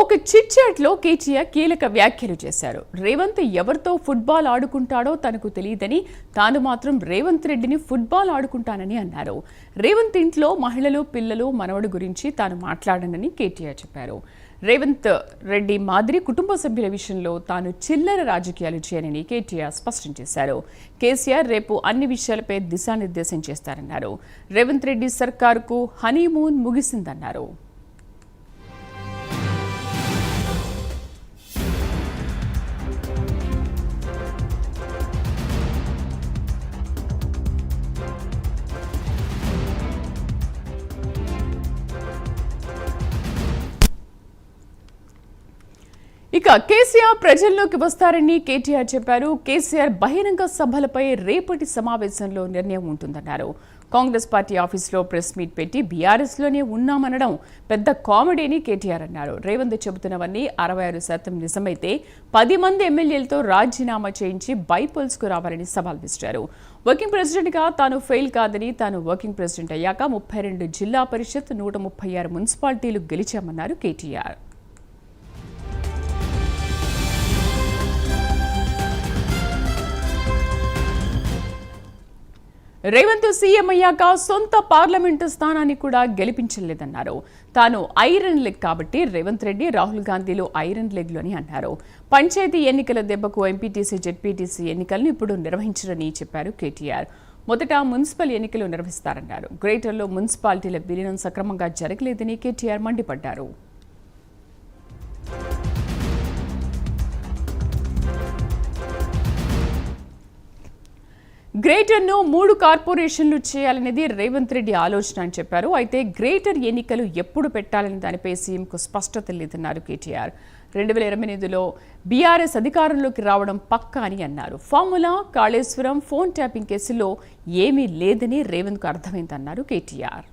ఒక chit chat లో కేటీఆర్ కీలక వ్యాఖ్యలు చేశారు. రేవంత్ ఎవరితో ఫుట్బాల్ ఆడుకుంటాడో తనకు తెలియదని, తాను మాత్రం రేవంత్ రెడ్డిని ఫుట్బాల్ ఆడుకుంటానని అన్నారు. రేవంత్ ఇంట్లో మహిళలు, పిల్లలు, మనవడు గురించి తాను మాట్లాడనని కేటీఆర్ చెప్పారు. రేవంత్ రెడ్డి మాదిరి కుటుంబ సభ్యుల విషయంలో తాను చిల్లర రాజకీయాలు చేయనని కేటీఆర్ స్పష్టం చేశారు. కేసీఆర్ రేపు అన్ని విషయాలపై దిశానిర్దేశం చేస్తారన్నారు. రేవంత్ రెడ్డి సర్కారుకు హనీమూన్ ముగిసిందన్నారు. ఇక కేసీఆర్ ప్రజల్లోకి వస్తారని కేటీఆర్ చెప్పారు. కేసీఆర్ బహిరంగ సభలపై రేపటి సమావేశంలో నిర్ణయం ఉంటుందన్నారు. కాంగ్రెస్ పార్టీ ఆఫీసులో ప్రెస్ మీట్ పెట్టి బీఆర్ఎస్లోనే ఉన్నామనడం పెద్ద కామెడీని కేటీఆర్ అన్నారు. రేవంత్ చెబుతున్నవన్నీ 66% నిజమైతే 10 మంది ఎమ్మెల్యేలతో రాజీనామా చేయించి బైపోల్స్కు రావాలని సవాల్ విసిరారు. వర్కింగ్ ప్రెసిడెంట్గా తాను ఫెయిల్ కాదని, తాను వర్కింగ్ ప్రెసిడెంట్ అయ్యాక 32 జిల్లా పరిషత్, 136 మున్సిపాలిటీలు గెలిచామన్నారు కేటీఆర్. రేవంత్ సీఎం అయ్యాక సొంత పార్లమెంటు స్థానాన్ని కూడా గెలిపించలేదన్నారు. తాను ఐరన్ లెగ్ కాబట్టి రేవంత్ రెడ్డి, రాహుల్ గాంధీలు ఐరన్ లెగ్లు అని అన్నారు. పంచాయతీ ఎన్నికల దెబ్బకు ఎంపీటీసీ, జెడ్పీటీసీ ఎన్నికలను ఇప్పుడు నిర్వహించరని చెప్పారు కేటీఆర్. మొదట మున్సిపల్ ఎన్నికలు నిర్వహిస్తారన్నారు. గ్రేటర్లో మున్సిపాలిటీల విలీనం సక్రమంగా జరగలేదని కేటీఆర్ మండిపడ్డారు. గ్రేటర్ను 3 కార్పొరేషన్లు చేయాలనేది రేవంత్ రెడ్డి ఆలోచన అని చెప్పారు. అయితే గ్రేటర్ ఎన్నికలు ఎప్పుడు పెట్టాలని దానిపై సీఎంకు స్పష్టత లేదన్నారు కేటీఆర్. 2028లో బీఆర్ఎస్ అధికారంలోకి రావడం పక్కా అని అన్నారు. ఫార్ములా, కాళేశ్వరం, ఫోన్ ట్యాపింగ్ కేసులో ఏమీ లేదని రేవంత్కు అర్థమైందన్నారు కేటీఆర్.